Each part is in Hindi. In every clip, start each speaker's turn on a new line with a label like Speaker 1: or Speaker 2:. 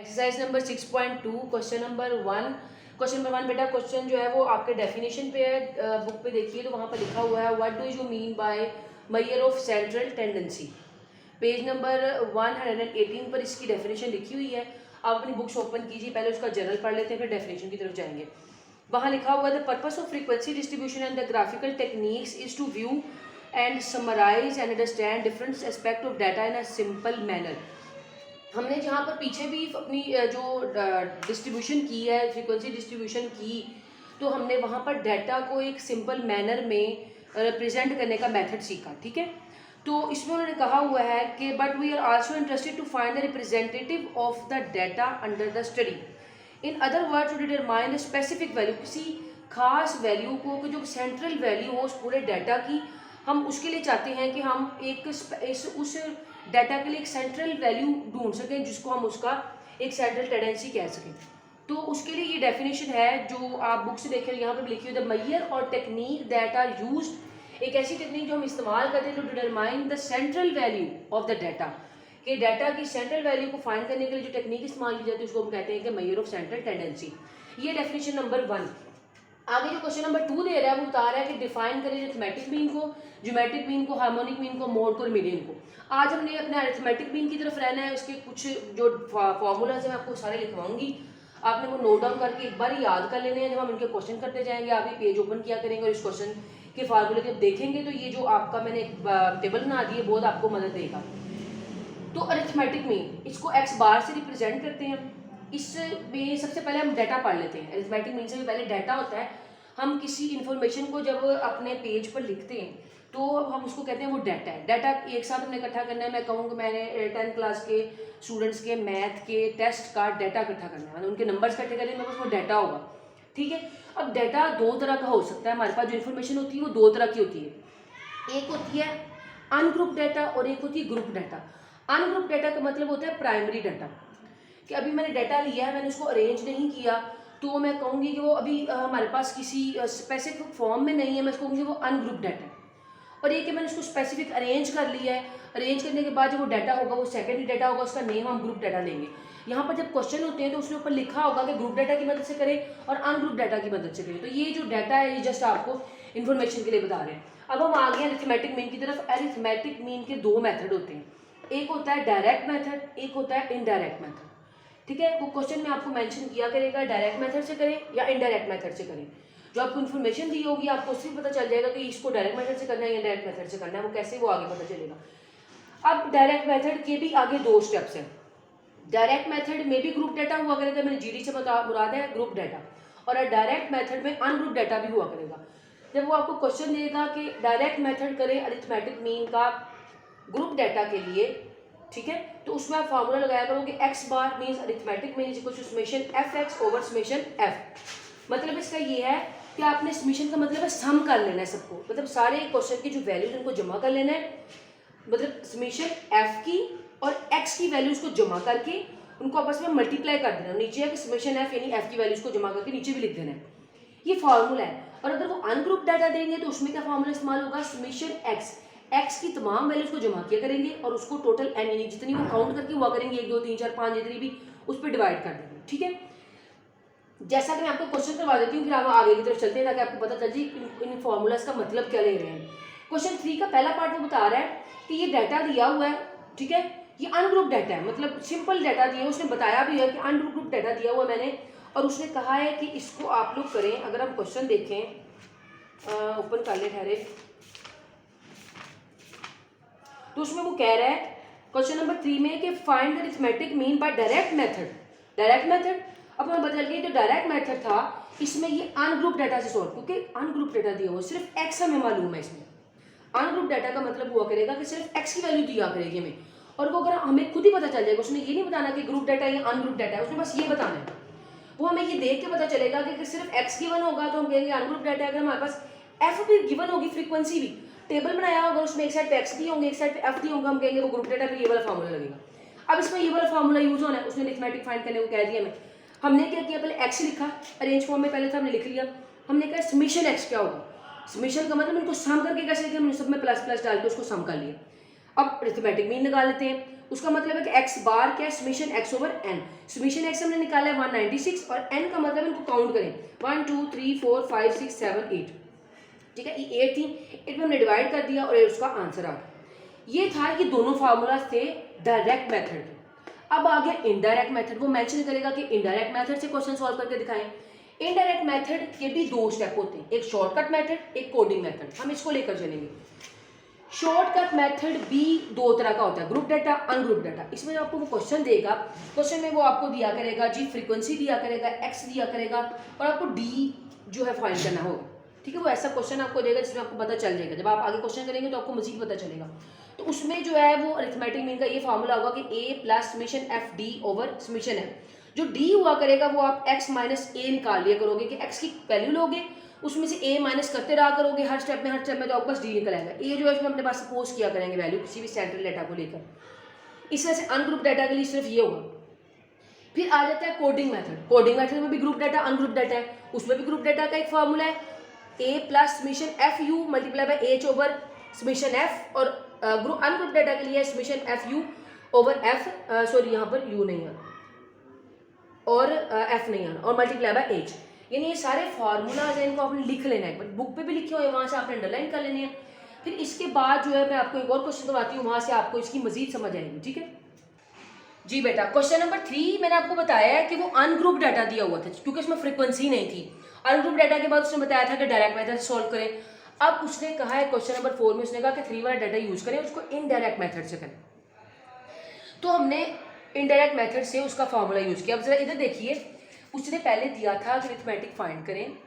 Speaker 1: Exercise number 6.2 question number 1। Question number 1 बेटा क्वेश्चन जो है वो आपके डेफिनेशन पे है, बुक पे देखिए तो वहाँ पर लिखा हुआ है what do you mean by measure of central tendency. Page number 118 पर इसकी डेफिनेशन लिखी हुई है। आप अपनी बुक्स ओपन कीजिए, पहले उसका जनरल पढ़ लेते हैं फिर डेफिनेशन की तरफ जाएंगे। वहाँ लिखा हुआ है the purpose of frequency distribution and the graphical techniques is to view and summarise and understand different aspect of data in a simple manner. हमने जहाँ पर पीछे भी अपनी जो डिस्ट्रीब्यूशन की है, फ्रीक्वेंसी डिस्ट्रीब्यूशन की, तो हमने वहाँ पर डाटा को एक सिंपल मैनर में रिप्रेजेंट करने का मेथड सीखा। ठीक है, तो इसमें उन्होंने कहा हुआ है कि but we are also interested to find the representative of the data under the study. In other words to determine the specific value, किसी खास वैल्यू को जो सेंट्रल वैल्यू हो उस पूरे डाटा की, हम उसके लिए चाहते हैं कि हम उस डाटा के लिए एक सेंट्रल वैल्यू ढूंढ सकें जिसको हम उसका एक सेंट्रल टेंडेंसी कह सकें। तो उसके लिए ये डेफिनेशन है जो आप बुक से देखें, यहाँ पर लिखी हुई द मेजर और टेक्निक दैट आर यूज्ड, एक ऐसी टेक्निक जो हम इस्तेमाल करते हैं to determine the central value of the data, कि डाटा की सेंट्रल वैल्यू को फाइंड करने के लिए जो टेक्निक इस्तेमाल की जाती है उसको हम कहते हैं कि मेजर ऑफ सेंट्रल टेंडेंसी। ये डेफिनेशन नंबर 1। आगे जो क्वेश्चन नंबर 2 दे रहा है वो बता रहा है कि डिफाइन करें अरिथमेटिक मीन को, ज्योमेट्रिक मीन को, हार्मोनिक मीन को, मोड को और मीडियन को। आज हमने अपने अरिथमेटिक मीन की तरफ रहना है। उसके कुछ जो फॉर्मूलाज हैं मैं आपको सारे लिखवाऊंगी, आपने वो नोट डाउन करके एक बार याद कर लेने हैं। जब हम इनके क्वेश्चन करते जाएंगे आप ये पेज ओपन किया करेंगे और इस क्वेश्चन के फार्मूले जब देखेंगे तो ये जो आपका मैंने एक टेबल बना दी है बहुत आपको मदद देगा। तो अरिथमेटिक मीन, इसको एक्स बार से रिप्रेजेंट करते हैं। इसमें सबसे पहले हम डाटा पढ़ लेते हैं। अरिथमेटिक मीन से भी पहले डाटा होता है। हम किसी इन्फॉर्मेशन को जब अपने पेज पर लिखते हैं तो हम उसको कहते हैं वो डाटा है। डाटा एक साथ हमने इकट्ठा करना है। मैं कहूँगा मैंने 10th क्लास के स्टूडेंट्स के मैथ के टेस्ट का डाटा इकट्ठा करना है, मतलब उनके नंबर्स इकट्ठे करने में वो डाटा होगा। ठीक है, अब डाटा दो तरह का हो सकता है। हमारे पास जो इन्फॉर्मेशन होती है वो दो तरह की होती है। एक होती है अनग्रुप डाटा और एक होती है ग्रुप डाटा। अनग्रुप डाटा का मतलब होता है प्राइमरी डाटा, कि अभी मैंने डाटा लिया है, मैंने उसको अरेंज नहीं किया तो मैं कहूँगी कि वो अभी हमारे पास किसी स्पेसिफिक फॉर्म में नहीं है, मैं उसको कहूँगी वो अनग्रुप डाटा है। और ये कि मैंने उसको स्पेसिफिक अरेंज कर लिया है, अरेंज करने के बाद जो वो डाटा होगा वो सेकेंडरी डाटा होगा, उसका नेम हम ग्रुप डाटा देंगे। यहाँ पर जब क्वेश्चन होते हैं तो उसके ऊपर लिखा होगा कि ग्रुप डाटा की मदद से करें और अनग्रुप डाटा की मदद से करें। तो ये जो डाटा है ये जस्ट आपको इन्फॉर्मेशन के लिए बता रहे हैं। अब हम आ गए अरिथमेटिक मीन की तरफ। अरिथमेटिक मीन के दो मेथड होते हैं, एक होता है डायरेक्ट मेथड, एक होता है इनडायरेक्ट मेथड। ठीक है, वो क्वेश्चन में आपको मेंशन किया करेगा डायरेक्ट मेथड से करें या इनडायरेक्ट मेथड से करें। जो आपको इन्फॉर्मेशन दी होगी आपको उससे पता चल जाएगा कि इसको डायरेक्ट मेथड से करना है या डायरेक्ट मेथड से करना है, वो कैसे वो आगे पता चलेगा। अब डायरेक्ट मेथड के भी आगे दो स्टेप्स हैं। डायरेक्ट मेथड में भी ग्रुप डाटा हुआ करेगा, मैंने जीडी से मुराद है ग्रुप डाटा, और डायरेक्ट मेथड में अनग्रुप डाटा भी हुआ करेगा। जब वो आपको क्वेश्चन देगा कि डायरेक्ट मेथड करें अरिथमेटिक मीन का ग्रुप डाटा के लिए, ठीक है, तो उसमें आप फार्मूला लगाया करो कि x bar means arithmetic mean is equal to summation f x over summation f. मतलब इसका ये है कि आपने समेशन का मतलब है सम कर लेना है सबको, मतलब सारे क्वेश्चन की जो वैल्यूज उनको जमा कर लेना है। मतलब समेशन एफ की और एक्स की वैल्यूज को जमा करके उनको आपस में मल्टीप्लाई कर देना। नीचे है कि समेशन एफ यानी एफ की वैल्यूज को जमा करके नीचे भी लिख देना है, ये फार्मूला है। और अगर वो अनग्रुप डाटा देंगे तो उसमें क्या फार्मूला इस्तेमाल होगा, समेशन एक्स, एक्स की तमाम वैल्यूज को जमा किया करेंगे और उसको टोटल एन यानी जितनी वो काउंट करके हुआ करेंगे 1 2 3 4 5 जितनी भी उस पर डिवाइड कर देंगे। ठीक है, जैसा कि मैं आपको क्वेश्चन करवा देती हूँ फिर आप आगे की तरफ चलते हैं ताकि आपको पता चल जाए इन फॉर्मूलाज का मतलब क्या ले रहे हैं। क्वेश्चन 3 का पहला पार्ट वो बता रहा है कि ये डाटा दिया हुआ है, ठीक है, ये अनग्रुप डाटा है, मतलब सिंपल डाटा दिया है। उसने बताया भी है कि अनग्रुप डाटा दिया हुआ मैंने, और उसने कहा है कि इसको आप लोग करें। अगर हम क्वेश्चन देखें, ओपन कर ले ठहरे, तो उसमें वो कह रहा है क्वेश्चन नंबर 3 में कि find the arithmetic mean by direct method. Direct method अब हमें बदल गई, जो डायरेक्ट मेथड था इसमें ये अनग्रुप डाटा से सॉल्व, क्योंकि अनग्रुप डाटा दिया हुआ सिर्फ एक्स हमें मालूम है। इसमें अनग्रुप डाटा का मतलब हुआ करेगा कि सिर्फ एक्स की वैल्यू दिया करेगी हमें, और वो अगर हमें खुद ही पता चल जाएगा, उसने ये नहीं बताना कि ग्रुप डाटा या अनग्रुप डाटा है, उसने बस ये बताना है। वो हमें ये देख के पता चलेगा कि सिर्फ एक्स गिवन होगा तो हम कहेंगे अनग्रुप डाटा। अगर हमारे पास एफ भी गिवन होगी, फ्रीक्वेंसी भी टेबल बनाया होगा, उसमें एक साइड पे एक्स दिए होंगे एक साइड पे एफ दिए होंगे, हम कहेंगे वो ग्रुप डाटा पे ये वाला फार्मूला लगेगा। अब इसमें ये वाला फार्मूला यूज होना है, उसने अरिथमेटिक फाइंड करने को कह दिया हमें। हमने क्या किया, पहले एक्स लिखा अरेंज फॉर्म में, पहले था हमने लिख लिया। हमने कहा समेशन एक्स क्या होगा, समेशन का मतलब इनको सम करके कैसे लिखे, हमने सब में प्लस प्लस डाल के उसको सम कर लिया। अब अरिथमेटिक मीन निकाल लेते हैं। उसका मतलब है कि एक्स बार क्या है, summation x over n. Summation x हमने निकाला है 196 और एन का मतलब इनको काउंट करें 1 2 3 4 5 6 7 8, ठीक है, ये 8 थी, 8 में हमने डिवाइड कर दिया और ये उसका आंसर आ गया। ये था कि दोनों फार्मूलाज थे डायरेक्ट मेथड के। अब आ गया इनडायरेक्ट मेथड, वो मेंशन करेगा कि इनडायरेक्ट मेथड से क्वेश्चन सॉल्व करके दिखाएं। इनडायरेक्ट मेथड के भी दो स्टेप होते हैं, एक शॉर्टकट मेथड, एक कोडिंग मेथड, हम इसको लेकर चलेंगे। शॉर्टकट मेथड भी दो तरह का होता है, ग्रुप डाटा, अनग्रुप डाटा। इसमें आपको वो क्वेश्चन देगा, क्वेश्चन में वो आपको दिया करेगा जी फ्रीक्वेंसी दिया करेगा, एक्स दिया करेगा और आपको डी जो है फाइंड करना होगा, ठीक है। वो ऐसा क्वेश्चन आपको देगा जिसमें आपको पता चल जाएगा, जब आप आगे क्वेश्चन करेंगे तो आपको मजीद पता चलेगा। तो उसमें जो है वो अरिथमेटिक मीन का ये फार्मूला होगा कि A plus summation f d over summation f. जो डी हुआ करेगा वो आप एक्स माइनस ए निकाल लिया करोगे कि एक्स की वैल्यू लोगे, उसमें से ए माइनस करते रहा करोगे हर स्टेप में तो आपके पास डी निकल आएगा। ए जो है उसमें अपने पास सपोज किया करेंगे वैल्यू किसी भी सेंट्रल डाटा को लेकर। इस तरह से अनग्रुप डाटा के लिए सिर्फ ये होगा। फिर आ जाता है कोडिंग मेथड। कोडिंग मेथड में भी ग्रुप डाटा अनग्रुप डाटा है, उसमें भी ग्रुप डाटा का एक फार्मूला है A plus summation f u multiply by h over summation f, और ग्रुप अनग्रुप डाटा के लिए summation f u over f, sorry यहाँ पर यू नहीं है और एफ नहीं है, और मल्टीप्लाई बाय एच। यानी ये सारे फार्मूलाज हैं, इनको आपने लिख लेना है, बुक पे भी लिखे हुए हैं, वहाँ से आपने अंडरलाइन कर लेने हैं। फिर इसके बाद जो है मैं आपको एक और क्वेश्चन करवाती हूँ, वहाँ से आपको इसकी मजीद समझ आएगी, ठीक है जी बेटा। क्वेश्चन नंबर 3 मैंने आपको बताया है कि वो अनग्रुप डाटा दिया हुआ था क्योंकि उसमें फ्रीक्वेंसी नहीं थी। अनग्रुप डाटा के बाद उसने बताया था कि डायरेक्ट मेथड से सॉल्व करें। अब उसने कहा है क्वेश्चन नंबर 4 में उसने कहा कि 3 वाला डाटा यूज करें, उसको इनडायरेक्ट मेथड से करें। तो हमने इनडायरेक्ट मेथड से उसका फार्मूला यूज किया। अब जरा इधर देखिए, उसने पहले दिया था कि अरिथमेटिक फाइंड करें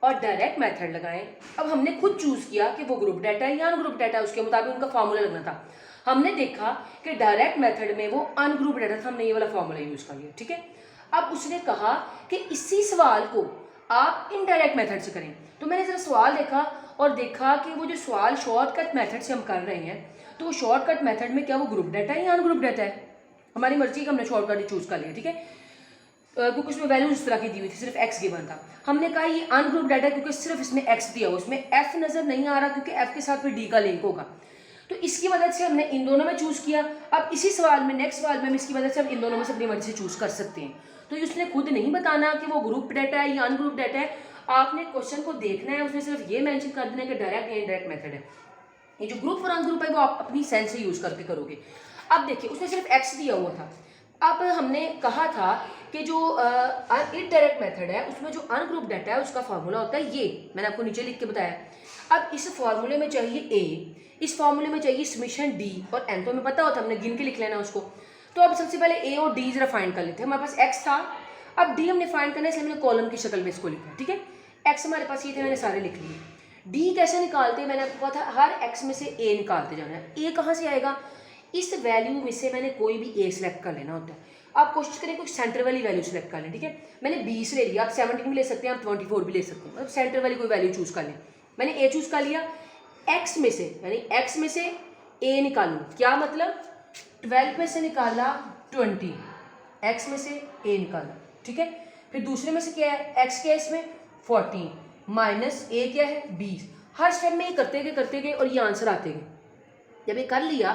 Speaker 1: और डायरेक्ट मेथड लगाएं। अब हमने खुद चूज किया कि वो ग्रुप डाटा है या अनग्रुप डाटा है, उसके मुताबिक उनका फार्मूला लगना था। हमने देखा कि डायरेक्ट मेथड में वो अनग्रुप डाटा था, हमने ये वाला फार्मूला यूज कर लिया, ठीक है। अब उसने कहा कि इसी सवाल को आप इनडायरेक्ट मेथड से करें। तो मैंने जरा सवाल देखा और देखा कि वो जो सवाल शॉर्टकट मेथड से हम कर रहे हैं, तो वो शॉर्टकट मेथड में क्या वो ग्रुप डाटा है या अनग्रुप डाटा है, हमारी मर्जी का हमने शॉर्टकट ही चूज कर लिया, ठीक है, क्योंकि उसमें वैल्यू इस तरह की दी हुई थी, सिर्फ एक्स गिवन था। हमने कहा ये अनग्रुप डाटा क्योंकि सिर्फ इसमें एक्स दिया हुआ, उसमें एफ नजर नहीं आ रहा क्योंकि एफ के साथ फिर डी का लिंक होगा, तो इसकी मदद से हमने इन दोनों में चूज किया। अब इसी सवाल में नेक्स्ट सवाल में हम इसकी मदद से हम इन दोनों में से अपनी मर्जी से चूज कर सकते हैं। तो उसने खुद नहीं बताना कि वो ग्रुप डाटा है या अनग्रुप डाटा है, आपने क्वेश्चन को देखना है, उसने सिर्फ ये मेंशन कर देना है कि डायरेक्ट या इनडायरेक्ट मेथड है। ये जो ग्रुप और अनग्रुप है वो आप अपनी सेंस से यूज करके करोगे। अब देखिए उसने सिर्फ एक्स दिया हुआ था। अब हमने कहा था कि जो इनडायरेक्ट मेथड है उसमें जो अनग्रुप डाटा है उसका फार्मूला होता है ये, मैंने आपको नीचे लिख के बताया। अब इस फार्मूले में चाहिए ए, इस फार्मूले में चाहिए समेशन डी और एन, तो हमें पता होता है, हमने गिन के लिख लेना उसको। तो अब सबसे पहले ए और डी जरा फाइंड कर लेते हैं। हमारे पास एक्स था, अब डी हमने फाइंड करना है, इसलिए मैंने कॉलम की शक्ल में इसको लिखा, ठीक है। एक्स हमारे पास ये थे, मैंने सारे लिख लिए। डी कैसे निकालते हैं, मैंने आपको कहा था हर एक्स में से ए निकालते जाना है। ए कहाँ से आएगा, इस वैल्यू में से मैंने कोई भी ए सिलेक्ट कर लेना होता है। आप कोशिश करें कोई सेंटर वाली वैल्यू सिलेक्ट कर लें, ठीक है। मैंने 20 ले लिया, आप 17 भी ले सकते हैं, आप 24 भी ले सकते हैं, मतलब सेंटर वाली कोई वैल्यू चूज कर लें। मैंने ए चूज कर लिया, एक्स में से यानी एक्स में से ए निकालूं, क्या मतलब 12 में से निकाला 20, एक्स में से ए निकाला, ठीक है। फिर दूसरे में से क्या है, एक्स क्या है इसमें 14 माइनस ए क्या है 20। हर स्टेप में ये करते गए और ये आंसर आते गए। जब ये कर लिया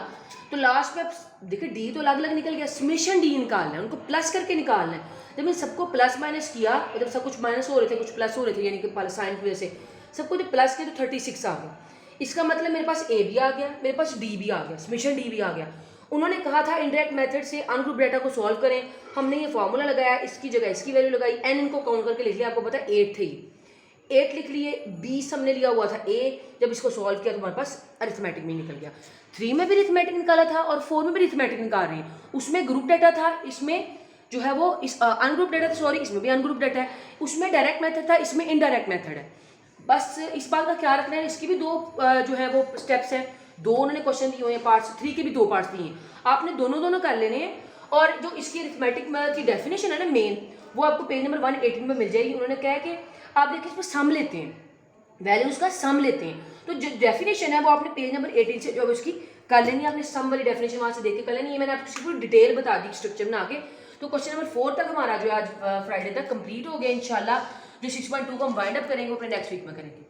Speaker 1: तो लास्ट में देखिए डी तो अलग अलग निकल गया, समेशन डी निकालना है, उनको प्लस करके निकालना है। जब इन सबको प्लस माइनस किया, जब सब कुछ माइनस हो रहे थे कुछ प्लस हो रहे थे, यानी कि साइन की वजह से सबको जब प्लस किया तो 36 आ गया। इसका मतलब मेरे पास ए भी आ गया, मेरे पास डी भी आ गया, समेशन डी भी आ गया। उन्होंने कहा था इनडायरेक्ट मेथड से अनग्रुप डाटा को सॉल्व करें, हमने ये फॉर्मूला लगाया, इसकी जगह इसकी वैल्यू लगाई, एन इनको काउंट करके लिख लिया, आपको पता है 8 थे, 8 लिख लिए, 20 हमने लिया हुआ था ए, जब इसको सॉल्व किया तो हमारे पास अरिथमेटिक में निकल गया। 3 में भी अरिथमेटिक निकाला था और 4 में भी अरिथमेटिक निकाल रहे हैं, उसमें ग्रुप डाटा था, इसमें जो है वो इस अनग्रुप डाटा था, सॉरी इसमें भी अनग्रुप डाटा है, उसमें डायरेक्ट मेथड था, इसमें इनडायरेक्ट मेथड है। बस इस बात का ख्याल रखना है, इसकी भी 2 जो है वो स्टेप्स हैं, 2 उन्होंने क्वेश्चन दिए हुए हैं पार्ट्स, 3 के भी 2 पार्ट्स दिए हैं, आपने दोनों कर लेने हैं। और जो इसकी अरिथमेटिक की डेफिनेशन है ना मेन, वो आपको पेज नंबर 118 में मिल जाएगी। उन्होंने कहा है कि आप देखिए इसमें सम लेते हैं, वैल्यूज का सम लेते हैं, तो जो डेफिनेशन है वो आपने पेज नंबर 18 से जो उसकी कर लेनी है, आपने सम वाली डेफिनेशन वहाँ से देख के कर लेनी है। मैंने आपको इसकी पूरी डिटेल बता दी स्ट्रक्चर बना के। तो क्वेश्चन नंबर 4 तक हमारा जो आज फ्राइडे तक कंप्लीट हो गया इंशाल्लाह। जो 6.2 को हम वाइंड अप करेंगे वो अपने नेक्स्ट वीक में करेंगे।